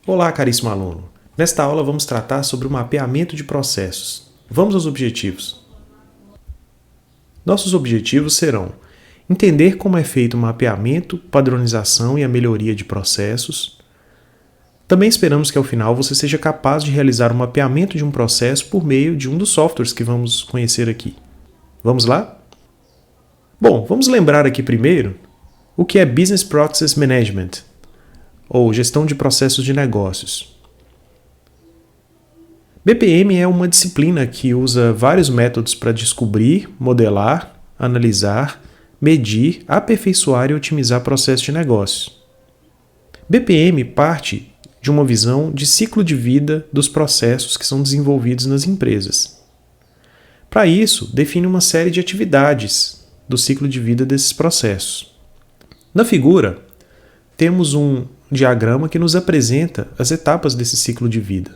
Olá, caríssimo aluno! Nesta aula vamos tratar sobre o mapeamento de processos. Vamos aos objetivos. Nossos objetivos serão entender como é feito o mapeamento, padronização e a melhoria de processos. Também esperamos que ao final você seja capaz de realizar o mapeamento de um processo por meio de um dos softwares que vamos conhecer aqui. Vamos lá? Bom, vamos lembrar aqui primeiro o que é Business Process Management, ou Gestão de Processos de Negócios. BPM é uma disciplina que usa vários métodos para descobrir, modelar, analisar, medir, aperfeiçoar e otimizar processos de negócios. BPM parte de uma visão de ciclo de vida dos processos que são desenvolvidos nas empresas. Para isso, define uma série de atividades do ciclo de vida desses processos. Na figura, temos um diagrama que nos apresenta as etapas desse ciclo de vida.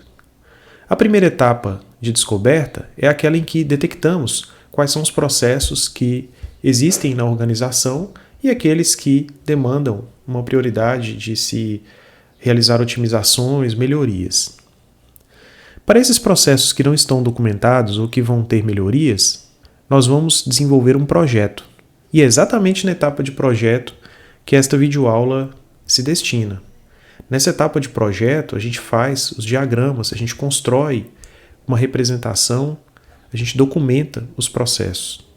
A primeira etapa de descoberta é aquela em que detectamos quais são os processos que existem na organização e aqueles que demandam uma prioridade de se realizar otimizações, melhorias. Para esses processos que não estão documentados ou que vão ter melhorias, nós vamos desenvolver um projeto. E é exatamente na etapa de projeto que esta videoaula se destina. Nessa etapa de projeto, a gente faz os diagramas, a gente constrói uma representação, a gente documenta os processos.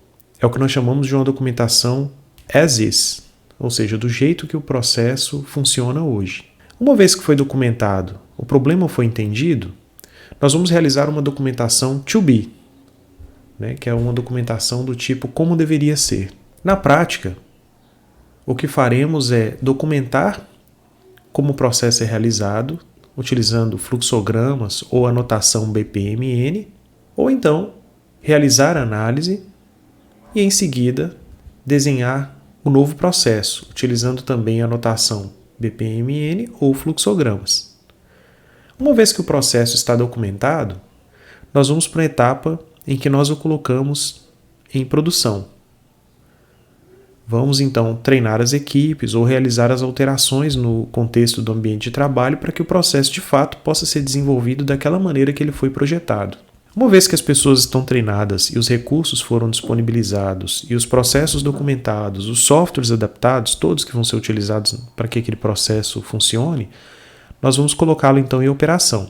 É o que nós chamamos de uma documentação as is, ou seja, do jeito que o processo funciona hoje. Uma vez que foi documentado, o problema foi entendido, nós vamos realizar uma documentação to be, que é uma documentação do tipo como deveria ser. Na prática, o que faremos é documentar como o processo é realizado, utilizando fluxogramas ou anotação BPMN, ou então realizar a análise e, em seguida, desenhar o novo processo, utilizando também a anotação BPMN ou fluxogramas. Uma vez que o processo está documentado, nós vamos para a etapa em que nós o colocamos em produção. Vamos então treinar as equipes ou realizar as alterações no contexto do ambiente de trabalho para que o processo de fato possa ser desenvolvido daquela maneira que ele foi projetado. Uma vez que as pessoas estão treinadas e os recursos foram disponibilizados e os processos documentados, os softwares adaptados, todos que vão ser utilizados para que aquele processo funcione, nós vamos colocá-lo então em operação.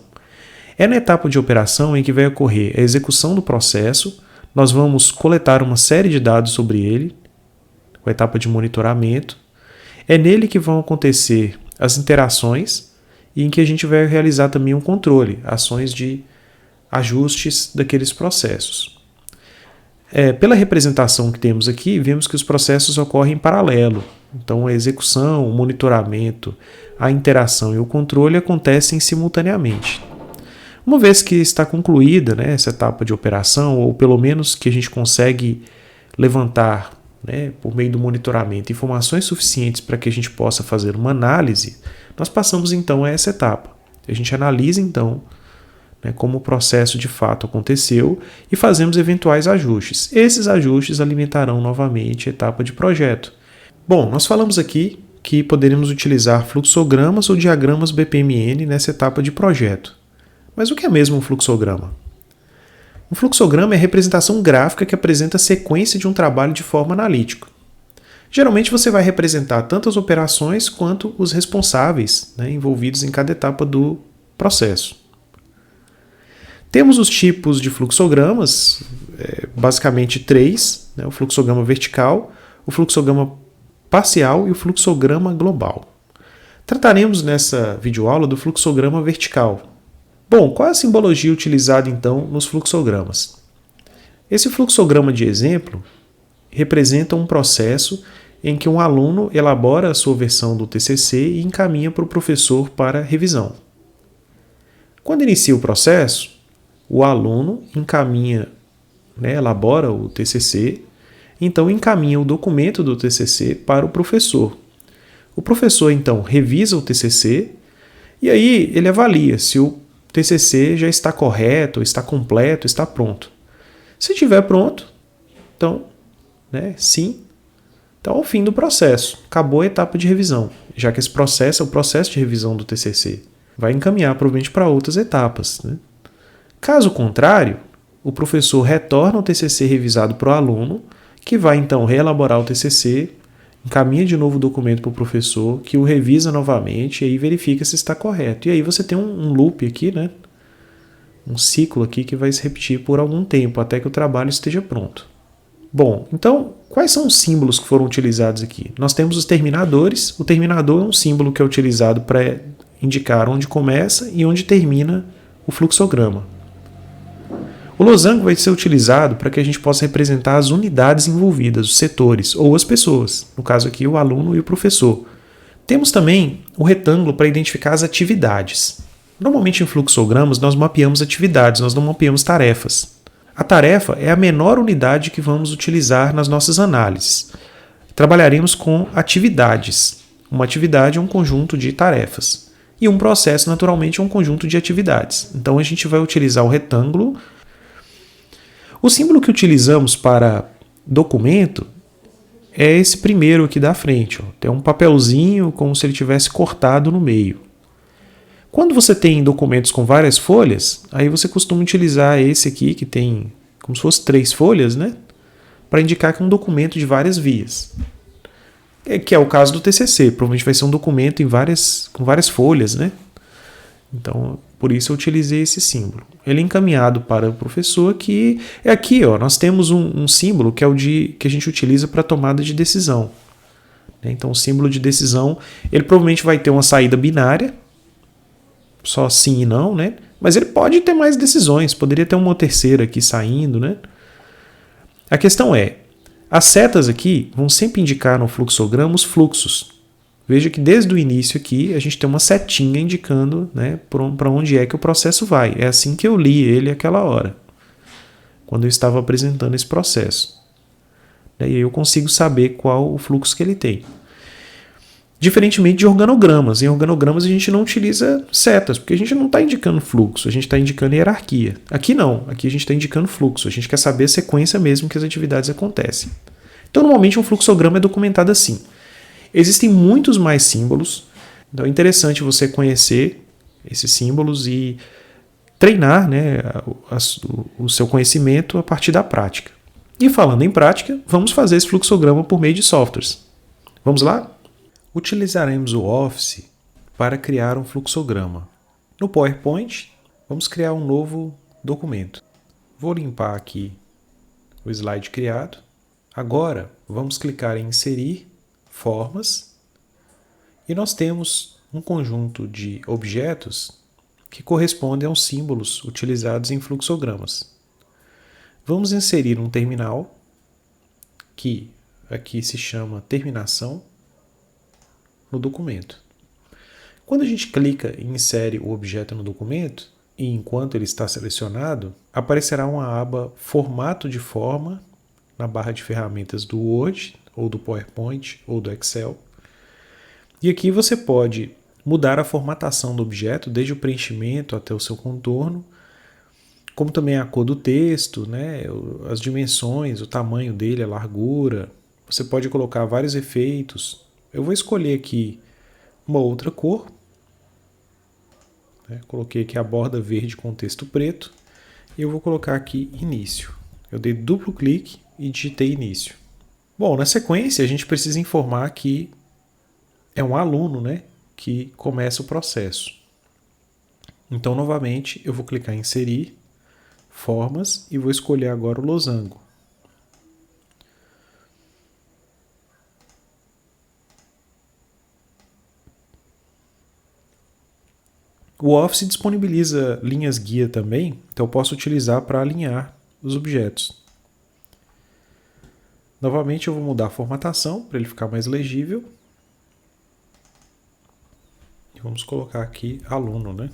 É na etapa de operação em que vai ocorrer a execução do processo, nós vamos coletar uma série de dados sobre ele, com a etapa de monitoramento. É nele que vão acontecer as interações e em que a gente vai realizar também um controle, ações de ajustes daqueles processos. Pela representação que temos aqui, vemos que os processos ocorrem em paralelo. Então, a execução, o monitoramento, a interação e o controle acontecem simultaneamente. Uma vez que está concluída essa etapa de operação, ou pelo menos que a gente consegue levantar, por meio do monitoramento, informações suficientes para que a gente possa fazer uma análise, nós passamos então a essa etapa. A gente analisa então como o processo de fato aconteceu e fazemos eventuais ajustes. Esses ajustes alimentarão novamente a etapa de projeto. Bom, nós falamos aqui que poderíamos utilizar fluxogramas ou diagramas BPMN nessa etapa de projeto. Mas o que é mesmo um fluxograma? Um fluxograma é a representação gráfica que apresenta a sequência de um trabalho de forma analítica. Geralmente você vai representar tanto as operações quanto os responsáveis envolvidos em cada etapa do processo. Temos os tipos de fluxogramas, basicamente 3, o fluxograma vertical, o fluxograma parcial e o fluxograma global. Trataremos nessa videoaula do fluxograma vertical. Bom, qual é a simbologia utilizada então nos fluxogramas? Esse fluxograma de exemplo representa um processo em que um aluno elabora a sua versão do TCC e encaminha para o professor para revisão. Quando inicia o processo, o aluno encaminha, elabora o TCC, então encaminha o documento do TCC para o professor. O professor então revisa o TCC e aí ele avalia se o TCC já está correto, está completo, está pronto. Se estiver pronto, então, sim, Então, ao fim do processo, acabou a etapa de revisão, já que esse processo é o processo de revisão do TCC. Vai encaminhar provavelmente para outras etapas, né? Caso contrário, o professor retorna o TCC revisado para o aluno, que vai então reelaborar o TCC, encaminha de novo o documento para o professor, que o revisa novamente e aí verifica se está correto. E aí você tem um loop aqui, né? Um ciclo aqui que vai se repetir por algum tempo, até que o trabalho esteja pronto. Bom, então, quais são os símbolos que foram utilizados aqui? Nós temos os terminadores. O terminador é um símbolo que é utilizado para indicar onde começa e onde termina o fluxograma. O losango vai ser utilizado para que a gente possa representar as unidades envolvidas, os setores ou as pessoas, no caso aqui o aluno e o professor. Temos também o retângulo para identificar as atividades. Normalmente em fluxogramas nós mapeamos atividades, nós não mapeamos tarefas. A tarefa é a menor unidade que vamos utilizar nas nossas análises. Trabalharemos com atividades. Uma atividade é um conjunto de tarefas. E um processo, naturalmente, é um conjunto de atividades. Então a gente vai utilizar o retângulo. O símbolo que utilizamos para documento é esse primeiro aqui da frente. Ó. Tem um papelzinho como se ele tivesse cortado no meio. Quando você tem documentos com várias folhas, aí você costuma utilizar esse aqui que tem como se fosse 3 folhas, né? Para indicar que é um documento de várias vias. Que é o caso do TCC. Provavelmente vai ser um documento com várias folhas, né? Então, por isso eu utilizei esse símbolo. Ele é encaminhado para o professor, que é aqui, ó, nós temos um símbolo que é o que a gente utiliza para tomada de decisão. Então, o símbolo de decisão, ele provavelmente vai ter uma saída binária, só sim e não, né? Mas ele pode ter mais decisões, poderia ter uma terceira aqui saindo, né? A questão é, as setas aqui vão sempre indicar no fluxograma os fluxos. Veja que desde o início aqui a gente tem uma setinha indicando, né, para onde é que o processo vai. É assim que eu li ele aquela hora, quando eu estava apresentando esse processo. E aí eu consigo saber qual o fluxo que ele tem. Diferentemente de organogramas. Em organogramas a gente não utiliza setas, porque a gente não está indicando fluxo, a gente está indicando hierarquia. Aqui não, aqui a gente está indicando fluxo, a gente quer saber a sequência mesmo que as atividades acontecem. Então normalmente um fluxograma é documentado assim. Existem muitos mais símbolos, então é interessante você conhecer esses símbolos e treinar, né, o seu conhecimento a partir da prática. E falando em prática, vamos fazer esse fluxograma por meio de softwares. Vamos lá? Utilizaremos o Office para criar um fluxograma. No PowerPoint, vamos criar um novo documento. Vou limpar aqui o slide criado. Agora, vamos clicar em Inserir, Formas, e nós temos um conjunto de objetos que correspondem aos símbolos utilizados em fluxogramas. Vamos inserir um terminal, que aqui se chama terminação, no documento. Quando a gente clica e insere o objeto no documento, e enquanto ele está selecionado, aparecerá uma aba Formato de forma na barra de ferramentas do Word, ou do PowerPoint, ou do Excel. E aqui você pode mudar a formatação do objeto, desde o preenchimento até o seu contorno, como também a cor do texto, né, as dimensões, o tamanho dele, a largura. Você pode colocar vários efeitos. Eu vou escolher aqui uma outra cor. Coloquei aqui a borda verde com texto preto. E eu vou colocar aqui início. Eu dei duplo clique e digitei início. Bom, na sequência a gente precisa informar que é um aluno, né, que começa o processo. Então, novamente, eu vou clicar em Inserir, Formas e vou escolher agora o losango. O Office disponibiliza linhas guia também, então eu posso utilizar para alinhar os objetos. Novamente eu vou mudar a formatação para ele ficar mais legível. E vamos colocar aqui aluno, né?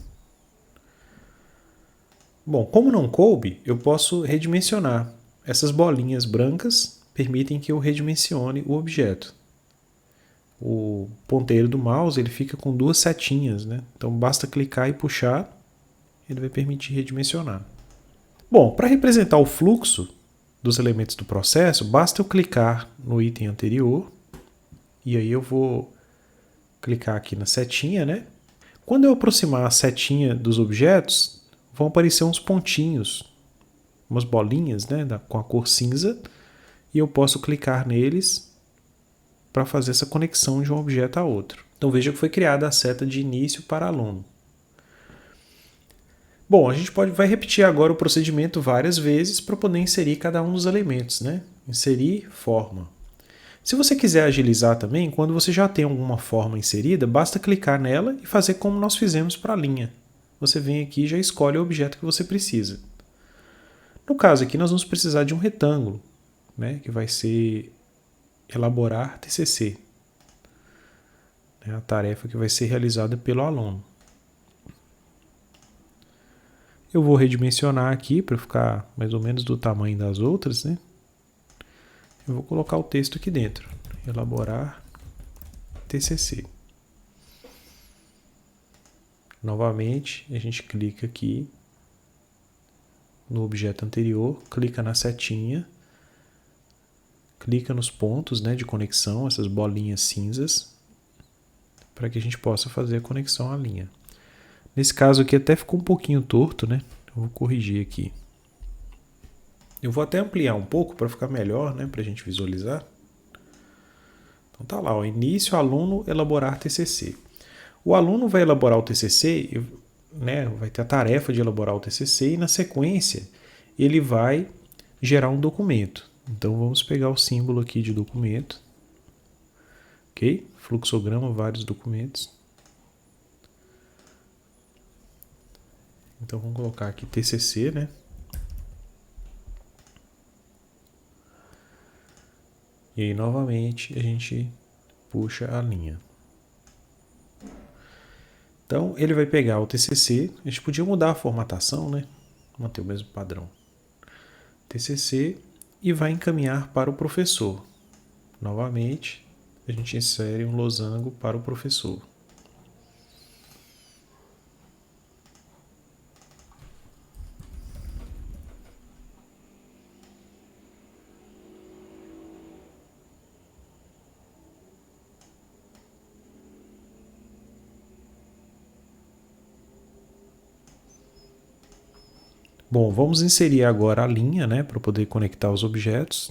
Bom, como não coube, eu posso redimensionar. Essas bolinhas brancas permitem que eu redimensione o objeto. O ponteiro do mouse ele fica com 2 setinhas, né? Então basta clicar e puxar, ele vai permitir redimensionar. Bom, para representar o fluxo dos elementos do processo, basta eu clicar no item anterior E aí eu vou clicar aqui na setinha, né? Quando eu aproximar a setinha dos objetos, vão aparecer uns pontinhos, umas bolinhas, né, com a cor cinza, e eu posso clicar neles para fazer essa conexão de um objeto a outro. Então veja que foi criada a seta de início para aluno. Bom, a gente vai repetir agora o procedimento várias vezes para poder inserir cada um dos elementos, né? Inserir forma. Se você quiser agilizar também, quando você já tem alguma forma inserida, basta clicar nela e fazer como nós fizemos para a linha. Você vem aqui e já escolhe o objeto que você precisa. No caso aqui, nós vamos precisar de um retângulo, né? Que vai ser elaborar TCC. É a tarefa que vai ser realizada pelo aluno. Eu vou redimensionar aqui para ficar mais ou menos do tamanho das outras, né? Eu vou colocar o texto aqui dentro. Elaborar TCC. Novamente, a gente clica aqui no objeto anterior, clica na setinha, clica nos pontos, né, de conexão, essas bolinhas cinzas, para que a gente possa fazer a conexão à linha. Nesse caso aqui até ficou um pouquinho torto, né? Eu vou corrigir aqui. Eu vou até ampliar um pouco para ficar melhor, né, para a gente visualizar. Então tá lá, ó, início aluno elaborar TCC. O aluno vai elaborar o TCC, né, vai ter a tarefa de elaborar o TCC e na sequência ele vai gerar um documento. Então vamos pegar o símbolo aqui de documento, ok? Fluxograma, vários documentos. Então vamos colocar aqui TCC, né? E aí novamente a gente puxa a linha. Então ele vai pegar o TCC, a gente podia mudar a formatação, né? Manter o mesmo padrão. TCC e vai encaminhar para o professor. Novamente, a gente insere um losango para o professor. Bom, vamos inserir agora a linha, né, para poder conectar os objetos.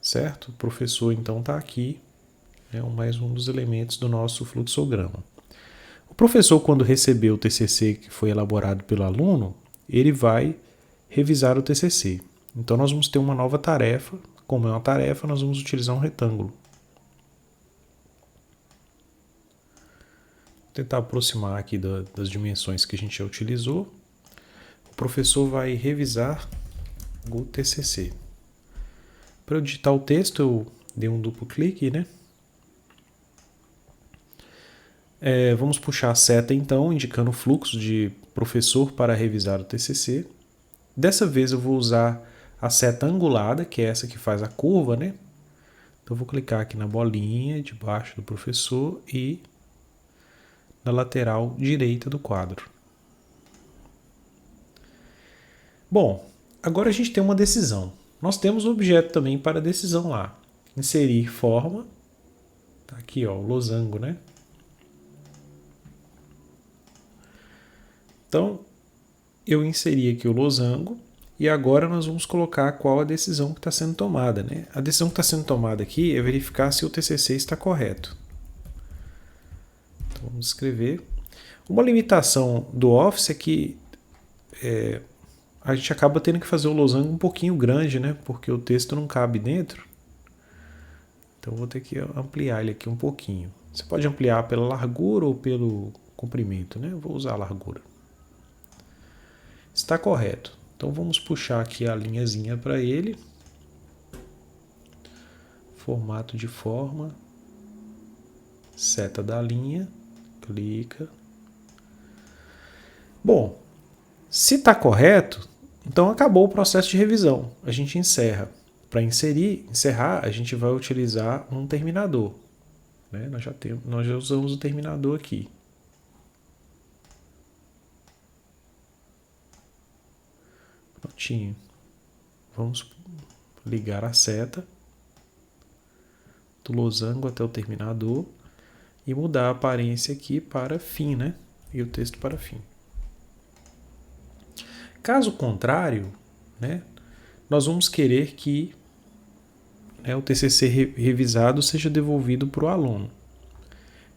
Certo? O professor então está aqui, é mais um dos elementos do nosso fluxograma. O professor, quando receber o TCC que foi elaborado pelo aluno, ele vai revisar o TCC. Então nós vamos ter uma nova tarefa. Como é uma tarefa, nós vamos utilizar um retângulo. Vou tentar aproximar aqui das dimensões que a gente já utilizou. O professor vai revisar o TCC. Para eu digitar o texto, eu dei um duplo clique, né? Vamos puxar a seta então, indicando o fluxo de professor para revisar o TCC. Dessa vez eu vou usar a seta angulada, que é essa que faz a curva, né? Então eu vou clicar aqui na bolinha debaixo do professor e na lateral direita do quadro. Bom, agora a gente tem uma decisão. Nós temos um objeto também para decisão lá. Inserir forma. Tá aqui, ó, o losango, né? Então, eu inseri aqui o losango e agora nós vamos colocar qual a decisão que está sendo tomada, né? A decisão que está sendo tomada aqui é verificar se o TCC está correto. Então, vamos escrever. Uma limitação do Office é que a gente acaba tendo que fazer o losango um pouquinho grande, né? Porque o texto não cabe dentro. Então, vou ter que ampliar ele aqui um pouquinho. Você pode ampliar pela largura ou pelo comprimento, né? Eu vou usar a largura. Está correto. Então vamos puxar aqui a linhazinha para ele. Formato de forma. Seta da linha. Clica. Bom, se está correto, então acabou o processo de revisão. A gente encerra. Para encerrar, a gente vai utilizar um terminador. Né? Nós já usamos o terminador aqui. Prontinho. Vamos ligar a seta do losango até o terminador e mudar a aparência aqui para fim, né? E o texto para fim. Caso contrário, né, nós vamos querer que, né, o TCC revisado seja devolvido para o aluno.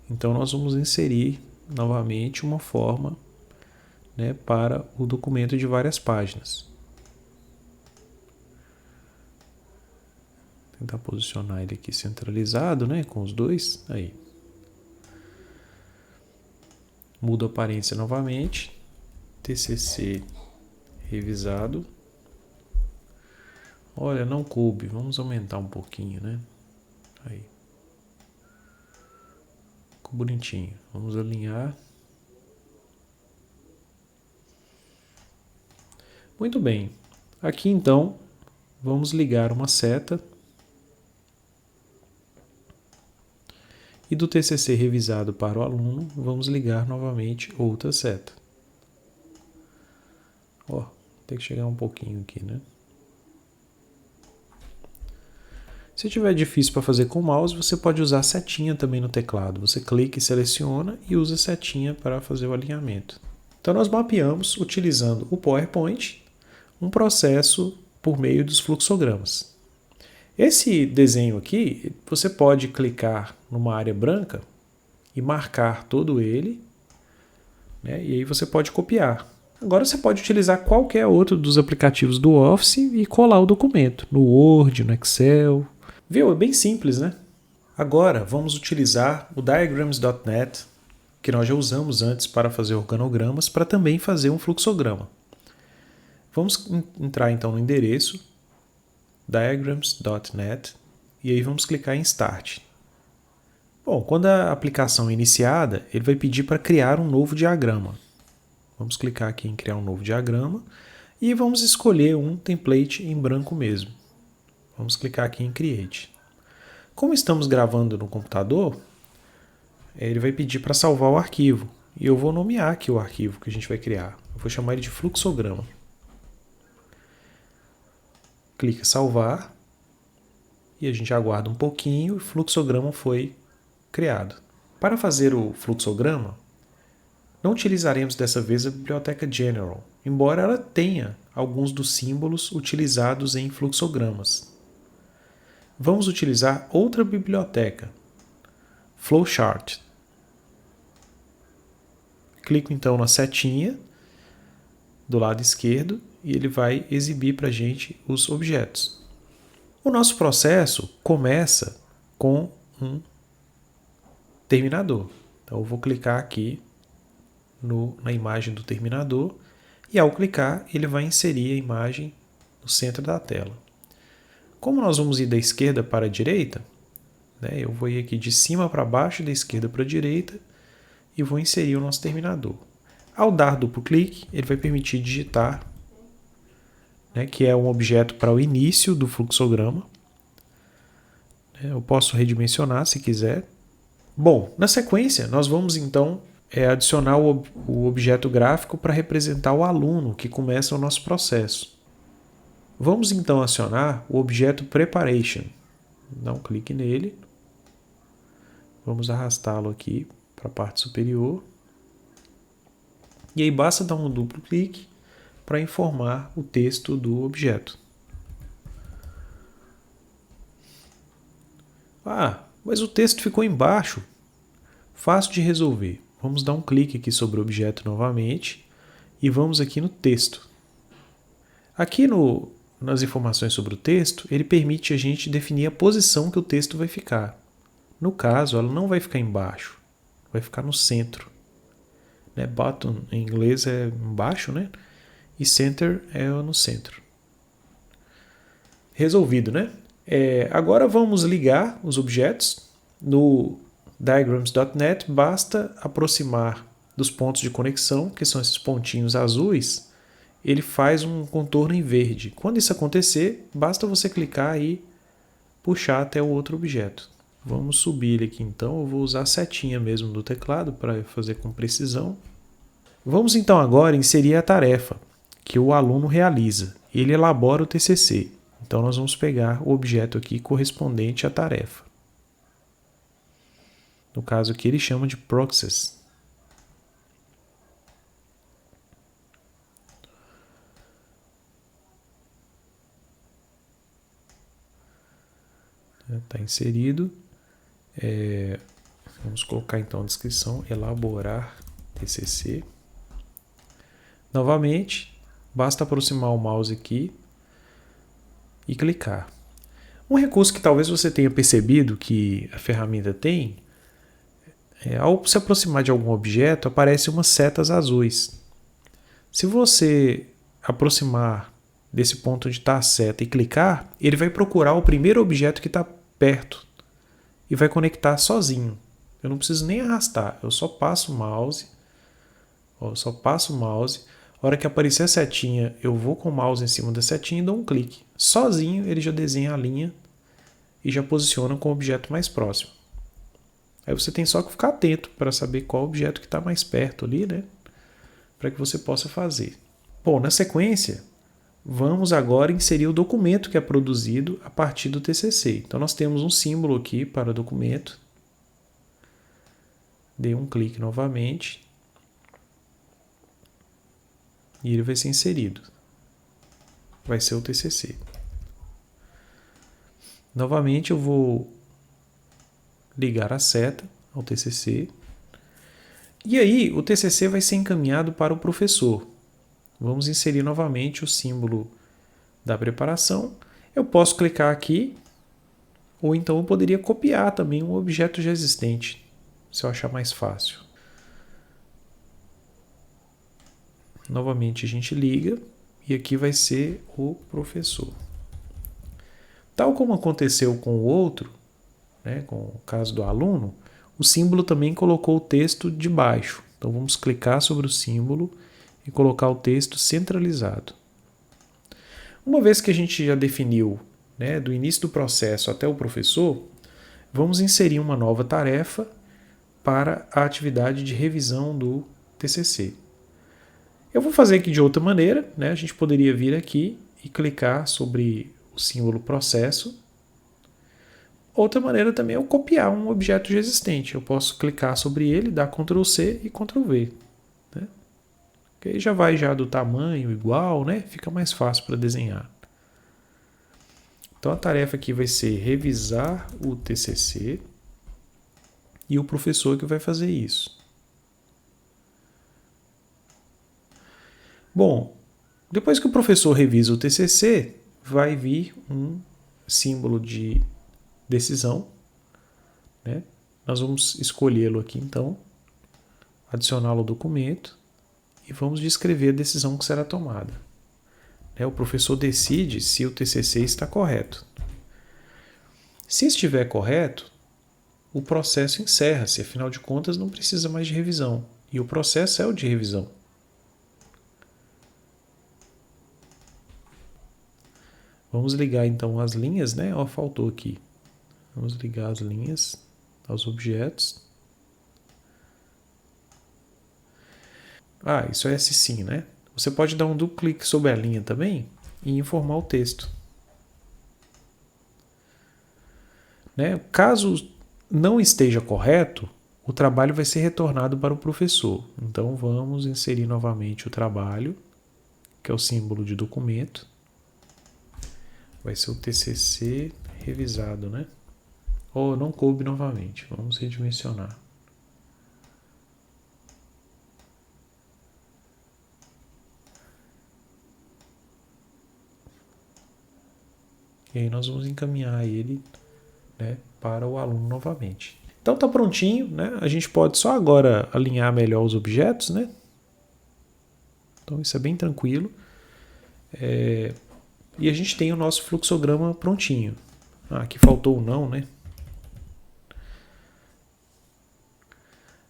Então, nós vamos inserir novamente uma forma, né, para o documento de várias páginas. Tentar posicionar ele aqui centralizado, né, com os dois. Aí. Mudo a aparência novamente. TCC revisado. Olha, não coube. Vamos aumentar um pouquinho, né? Aí. Ficou bonitinho. Vamos alinhar. Muito bem. Aqui então, vamos ligar uma seta. E do TCC revisado para o aluno, vamos ligar novamente outra seta. Ó, tem que chegar um pouquinho aqui, né? Se tiver difícil para fazer com o mouse, você pode usar a setinha também no teclado. Você clica e seleciona e usa a setinha para fazer o alinhamento. Então nós mapeamos, utilizando o PowerPoint, um processo por meio dos fluxogramas. Esse desenho aqui, você pode clicar numa área branca e marcar todo ele, né? E aí você pode copiar. Agora você pode utilizar qualquer outro dos aplicativos do Office e colar o documento no Word, no Excel. Viu? É bem simples, né? Agora vamos utilizar o Diagrams.net, que nós já usamos antes para fazer organogramas, para também fazer um fluxograma. Vamos entrar então no endereço Diagrams.net e aí vamos clicar em Start. Bom, quando a aplicação é iniciada, ele vai pedir para criar um novo diagrama. Vamos clicar aqui em criar um novo diagrama e vamos escolher um template em branco mesmo. Vamos clicar aqui em Create. Como estamos gravando no computador, ele vai pedir para salvar o arquivo. E eu vou nomear aqui o arquivo que a gente vai criar. Eu vou chamar ele de fluxograma. Clica em salvar e a gente aguarda um pouquinho e o fluxograma foi criado. Para fazer o fluxograma, não utilizaremos dessa vez a biblioteca General, embora ela tenha alguns dos símbolos utilizados em fluxogramas. Vamos utilizar outra biblioteca, Flowchart. Clico então na setinha do lado esquerdo e ele vai exibir para a gente os objetos. O nosso processo começa com um terminador. Então eu vou clicar aqui na imagem do terminador e ao clicar ele vai inserir a imagem no centro da tela. Como nós vamos ir da esquerda para a direita, né, eu vou ir aqui de cima para baixo, da esquerda para a direita e vou inserir o nosso terminador. Ao dar duplo clique, ele vai permitir digitar, né, que é um objeto para o início do fluxograma. Eu posso redimensionar se quiser. Bom, na sequência, nós vamos então adicionar o objeto gráfico para representar o aluno que começa o nosso processo. Vamos então acionar o objeto Preparation. Dá um clique nele. Vamos arrastá-lo aqui para a parte superior. E aí basta dar um duplo clique para informar o texto do objeto. Ah, mas o texto ficou embaixo. Fácil de resolver. Vamos dar um clique aqui sobre o objeto novamente e vamos aqui no texto. Aqui nas informações sobre o texto, ele permite a gente definir a posição que o texto vai ficar. No caso, ela não vai ficar embaixo, vai ficar no centro. Né? Bottom em inglês é embaixo, né? E center é no centro. Resolvido, né? Agora vamos ligar os objetos. No Diagrams.net basta aproximar dos pontos de conexão, que são esses pontinhos azuis, ele faz um contorno em verde. Quando isso acontecer, basta você clicar e puxar até o outro objeto. Vamos subir ele aqui então, eu vou usar a setinha mesmo do teclado para fazer com precisão. Vamos então agora inserir a tarefa que o aluno realiza. Ele elabora o TCC. Então nós vamos pegar o objeto aqui correspondente à tarefa. No caso aqui ele chama de process. Está inserido. Vamos colocar então a descrição, elaborar TCC. Novamente, basta aproximar o mouse aqui e clicar. Um recurso que talvez você tenha percebido que a ferramenta tem, ao se aproximar de algum objeto, aparecem umas setas azuis. Se você aproximar desse ponto onde está a seta e clicar, ele vai procurar o primeiro objeto que está perto e vai conectar sozinho. Eu não preciso nem arrastar, eu só passo o mouse. A hora que aparecer a setinha, eu vou com o mouse em cima da setinha e dou um clique. Sozinho ele já desenha a linha e já posiciona com o objeto mais próximo. Aí você tem só que ficar atento para saber qual objeto que está mais perto ali, né? Para que você possa fazer. Bom, na sequência, vamos agora inserir o documento que é produzido a partir do TCC. Então nós temos um símbolo aqui para o documento. Dei um clique novamente. E ele vai ser inserido. Vai ser o TCC. Novamente eu vou ligar a seta ao TCC. E aí o TCC vai ser encaminhado para o professor. Vamos inserir novamente o símbolo da preparação. Eu posso clicar aqui, ou então eu poderia copiar também um objeto já existente, se eu achar mais fácil. Novamente a gente liga e aqui vai ser o professor. Tal como aconteceu com o outro, né, com o caso do aluno, o símbolo também colocou o texto de baixo. Então vamos clicar sobre o símbolo e colocar o texto centralizado. Uma vez que a gente já definiu, né, do início do processo até o professor, vamos inserir uma nova tarefa para a atividade de revisão do TCC. Eu vou fazer aqui de outra maneira, né? A gente poderia vir aqui e clicar sobre o símbolo processo. Outra maneira também é eu copiar um objeto já existente. Eu posso clicar sobre ele, dar Ctrl C e Ctrl V. Né? Que aí já vai já do tamanho igual, né? Fica mais fácil para desenhar. Então a tarefa aqui vai ser revisar o TCC e o professor que vai fazer isso. Bom, depois que o professor revisa o TCC, vai vir um símbolo de decisão, né? Nós vamos escolhê-lo aqui então, adicioná-lo ao documento e vamos descrever a decisão que será tomada. O professor decide se o TCC está correto. Se estiver correto, o processo encerra-se, afinal de contas não precisa mais de revisão. E o processo é o de revisão. Vamos ligar então as linhas, né? Ó, faltou aqui. Vamos ligar as linhas aos objetos. Isso é esse sim, né? Você pode dar um duplo clique sobre a linha também e informar o texto. Né? Caso não esteja correto, o trabalho vai ser retornado para o professor. Então vamos inserir novamente o trabalho, que é o símbolo de documento. Vai ser o TCC revisado, né? Ou não coube novamente. Vamos redimensionar. E aí nós vamos encaminhar ele, né, para o aluno novamente. Então está prontinho, né? A gente pode só agora alinhar melhor os objetos, né? Então isso é bem tranquilo. E a gente tem o nosso fluxograma prontinho. Aqui faltou o não, né?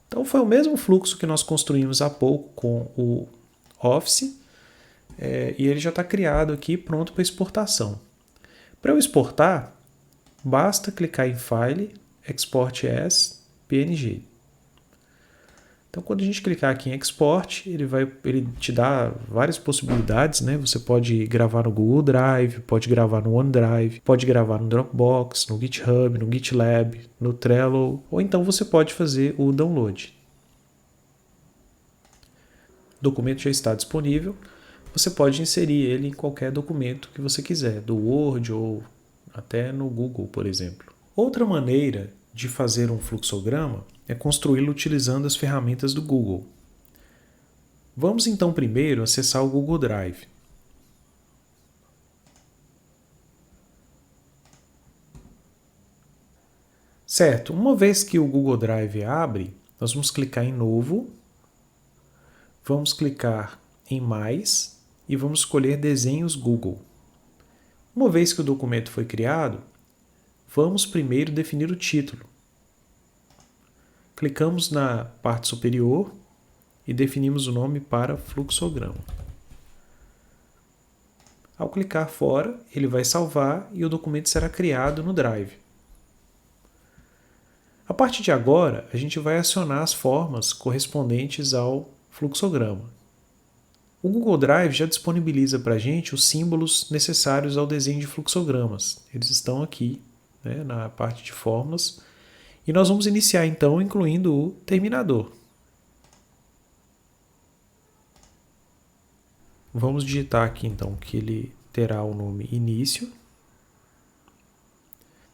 Então foi o mesmo fluxo que nós construímos há pouco com o Office. E ele já está criado aqui, pronto para exportação. Para eu exportar, basta clicar em File, Export as PNG. Então, quando a gente clicar aqui em Export, ele te dá várias possibilidades, né? Você pode gravar no Google Drive, pode gravar no OneDrive, pode gravar no Dropbox, no GitHub, no GitLab, no Trello, ou então você pode fazer o download. O documento já está disponível, você pode inserir ele em qualquer documento que você quiser, do Word ou até no Google, por exemplo. Outra maneira de fazer um fluxograma é construí-lo utilizando as ferramentas do Google. Vamos então primeiro acessar o Google Drive. Certo, uma vez que o Google Drive abre, nós vamos clicar em Novo, vamos clicar em Mais e vamos escolher Desenhos Google. Uma vez que o documento foi criado, vamos primeiro definir o título. Clicamos na parte superior e definimos o nome para fluxograma. Ao clicar fora, ele vai salvar e o documento será criado no Drive. A partir de agora, a gente vai acionar as formas correspondentes ao fluxograma. O Google Drive já disponibiliza para a gente os símbolos necessários ao desenho de fluxogramas. Eles estão aqui, né, na parte de fórmulas. E nós vamos iniciar então incluindo o terminador. Vamos digitar aqui então que ele terá o nome início.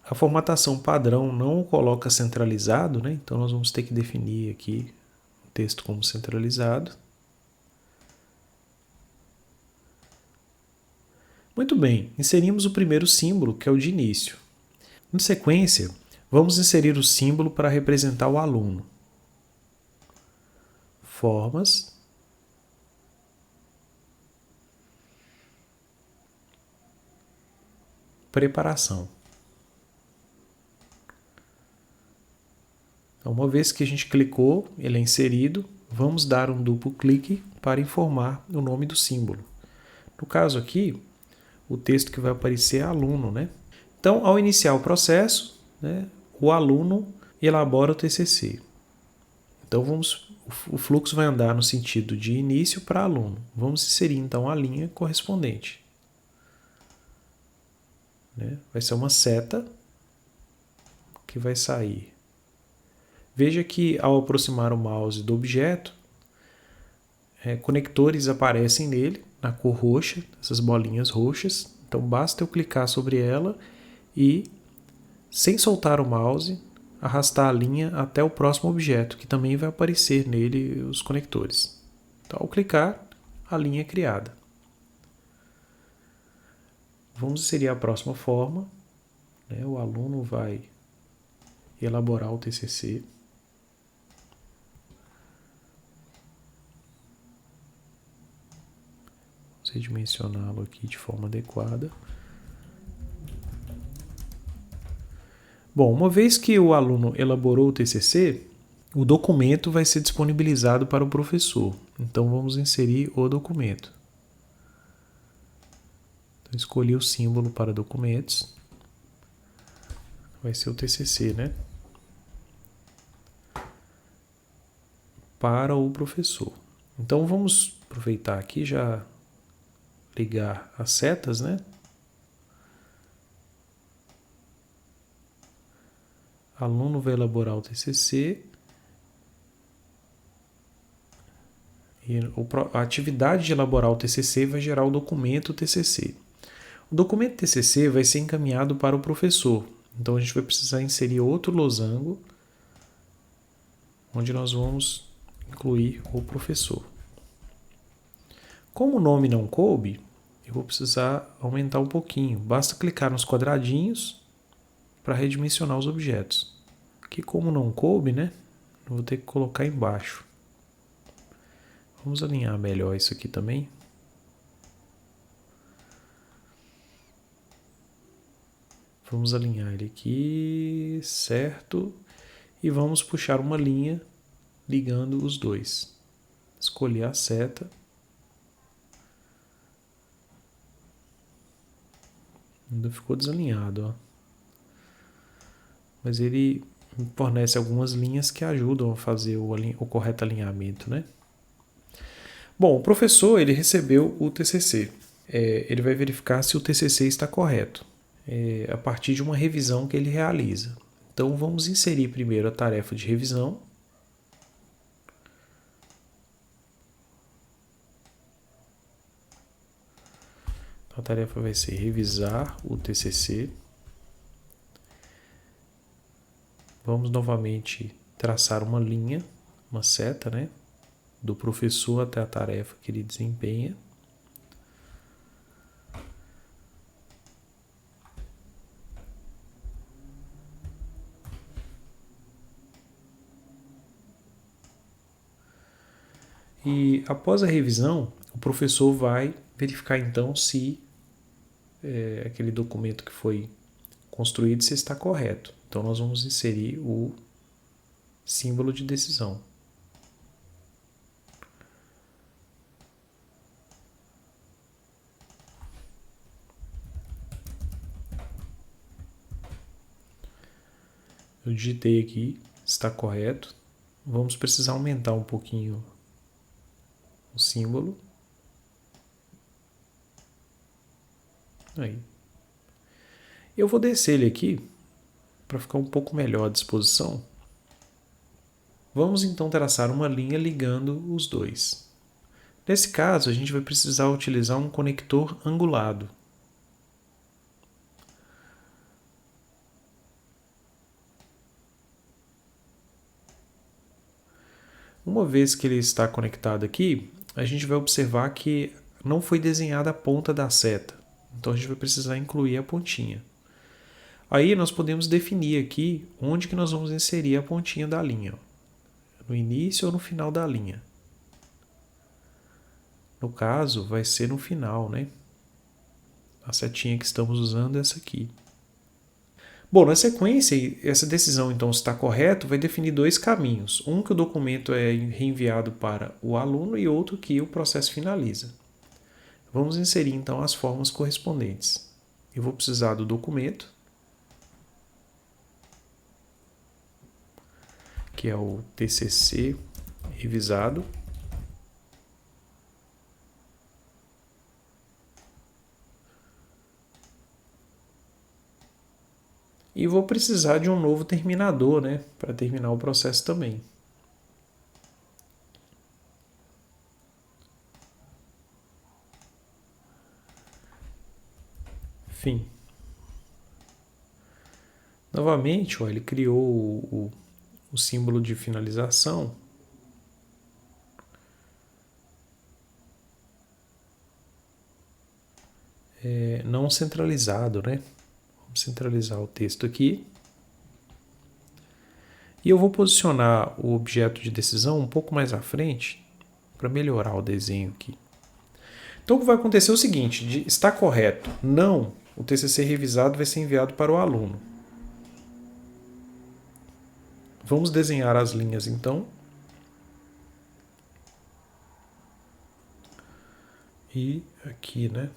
A formatação padrão não o coloca centralizado, né? Então nós vamos ter que definir aqui o texto como centralizado. Muito bem, inserimos o primeiro símbolo, que é o de início. Em sequência, vamos inserir o símbolo para representar o aluno. Formas. Preparação. Então, uma vez que a gente clicou, ele é inserido, vamos dar um duplo clique para informar o nome do símbolo. No caso aqui, o texto que vai aparecer é aluno, né? Então, ao iniciar o processo, né, o aluno elabora o TCC. Então, o fluxo vai andar no sentido de início para aluno. Vamos inserir, então, a linha correspondente. Né? Vai ser uma seta que vai sair. Veja que, ao aproximar o mouse do objeto, conectores aparecem nele, na cor roxa, essas bolinhas roxas. Então, basta eu clicar sobre ela e, sem soltar o mouse, arrastar a linha até o próximo objeto, que também vai aparecer nele os conectores. Então, ao clicar, a linha é criada. Vamos inserir a próxima forma. Né? O aluno vai elaborar o TCC. Vamos redimensioná-lo aqui de forma adequada. Bom, uma vez que o aluno elaborou o TCC, o documento vai ser disponibilizado para o professor. Então, vamos inserir o documento. Então, escolhi o símbolo para documentos. Vai ser o TCC, né? Para o professor. Então, vamos aproveitar aqui já ligar as setas, né? Aluno vai elaborar o TCC e a atividade de elaborar o TCC vai gerar o documento TCC. O documento TCC vai ser encaminhado para o professor. Então a gente vai precisar inserir outro losango onde nós vamos incluir o professor. Como o nome não coube, eu vou precisar aumentar um pouquinho. Basta clicar nos quadradinhos para redimensionar os objetos. Aqui, como não coube, né? Eu vou ter que colocar embaixo. Vamos alinhar melhor isso aqui também. Vamos alinhar ele aqui, certo? E vamos puxar uma linha ligando os dois. Escolher a seta. Ainda ficou desalinhado, ó. Mas ele fornece algumas linhas que ajudam a fazer o correto alinhamento, né? Bom, o professor ele recebeu o TCC. Ele vai verificar se o TCC está correto, a partir de uma revisão que ele realiza. Então, vamos inserir primeiro a tarefa de revisão. A tarefa vai ser revisar o TCC. Vamos novamente traçar uma linha, uma seta, né, do professor até a tarefa que ele desempenha. E após a revisão, o professor vai verificar então se aquele documento que foi construído se está correto. Então nós vamos inserir o símbolo de decisão. Eu digitei aqui, está correto. Vamos precisar aumentar um pouquinho o símbolo. Aí. Eu vou descer ele aqui para ficar um pouco melhor à disposição. Vamos então traçar uma linha ligando os dois. Nesse caso, a gente vai precisar utilizar um conector angulado. Uma vez que ele está conectado aqui, a gente vai observar que não foi desenhada a ponta da seta. Então a gente vai precisar incluir a pontinha. Aí nós podemos definir aqui onde que nós vamos inserir a pontinha da linha. No início ou no final da linha. No caso, vai ser no final, né? A setinha que estamos usando é essa aqui. Bom, na sequência, essa decisão, então, se está correto, vai definir dois caminhos. Um que o documento é reenviado para o aluno e outro que o processo finaliza. Vamos inserir, então, as formas correspondentes. Eu vou precisar do documento, que é o TCC revisado. E vou precisar de um novo terminador, né, para terminar o processo também. Fim. Novamente, ó, ele criou o símbolo de finalização. Não centralizado, né? Vamos centralizar o texto aqui. E eu vou posicionar o objeto de decisão um pouco mais à frente para melhorar o desenho aqui. Então, o que vai acontecer é o seguinte: está correto? Não. O TCC revisado vai ser enviado para o aluno. Vamos desenhar as linhas, então. E aqui, né?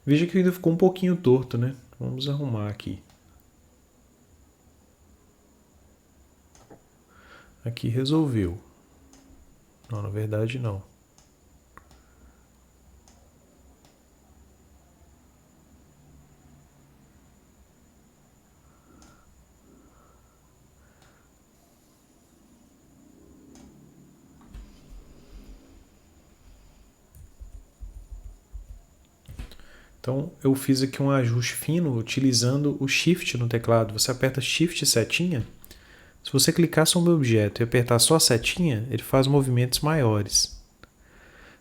Veja que ainda ficou um pouquinho torto, né? Vamos arrumar aqui. Aqui resolveu. Não, na verdade não. Então, eu fiz aqui um ajuste fino utilizando o Shift no teclado. Você aperta Shift e setinha. Se você clicar sobre o objeto e apertar só a setinha, ele faz movimentos maiores.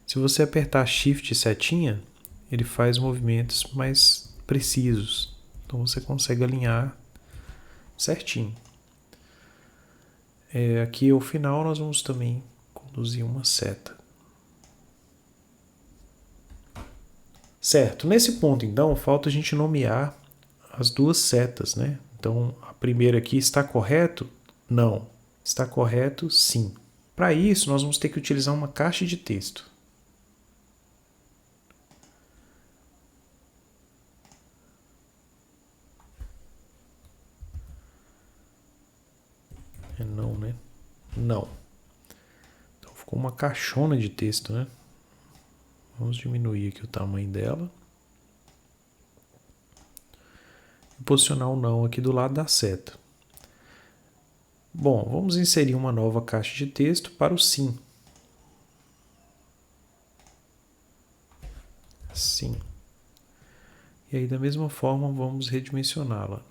Se você apertar Shift e setinha, ele faz movimentos mais precisos. Então, você consegue alinhar certinho. Aqui ao final, nós vamos também conduzir uma seta. Certo, nesse ponto então falta a gente nomear as duas setas, né? Então a primeira aqui está correto? Não. Está correto? Sim. Para isso nós vamos ter que utilizar uma caixa de texto. não. Então ficou uma caixona de texto, né? Vamos diminuir aqui o tamanho dela. E posicionar o não aqui do lado da seta. Bom, vamos inserir uma nova caixa de texto para o sim. Sim. E aí, da mesma forma, vamos redimensioná-la.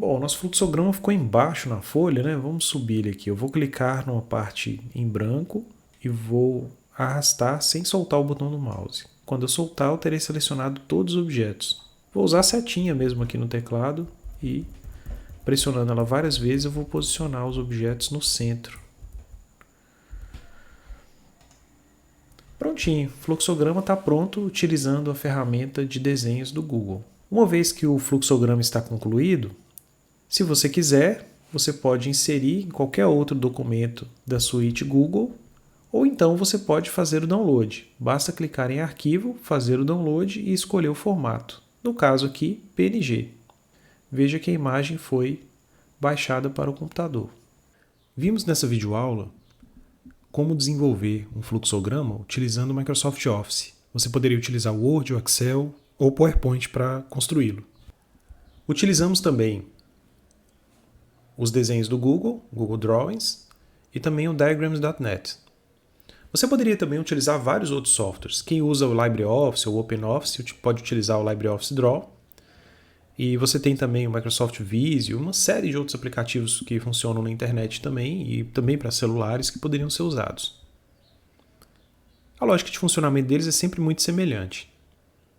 Bom, o nosso fluxograma ficou embaixo na folha, né? Vamos subir ele aqui. Eu vou clicar numa parte em branco e vou arrastar sem soltar o botão do mouse. Quando eu soltar, eu terei selecionado todos os objetos. Vou usar a setinha mesmo aqui no teclado e, pressionando ela várias vezes, eu vou posicionar os objetos no centro. Prontinho, o fluxograma está pronto utilizando a ferramenta de desenhos do Google. Uma vez que o fluxograma está concluído, se você quiser, você pode inserir em qualquer outro documento da suíte Google, ou então você pode fazer o download. Basta clicar em Arquivo, fazer o download e escolher o formato. No caso aqui, PNG. Veja que a imagem foi baixada para o computador. Vimos nessa videoaula como desenvolver um fluxograma utilizando o Microsoft Office. Você poderia utilizar o Word, o Excel ou o PowerPoint para construí-lo. Utilizamos também os desenhos do Google, Google Drawings, e também o Diagrams.net. Você poderia também utilizar vários outros softwares. Quem usa o LibreOffice ou o OpenOffice pode utilizar o LibreOffice Draw. E você tem também o Microsoft Visio, uma série de outros aplicativos que funcionam na internet também, e também para celulares que poderiam ser usados. A lógica de funcionamento deles é sempre muito semelhante.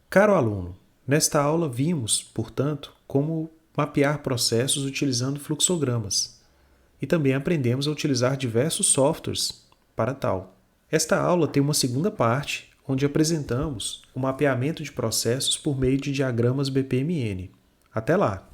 Caro aluno, nesta aula vimos, portanto, como mapear processos utilizando fluxogramas. E também aprendemos a utilizar diversos softwares para tal. Esta aula tem uma segunda parte, onde apresentamos o mapeamento de processos por meio de diagramas BPMN. Até lá!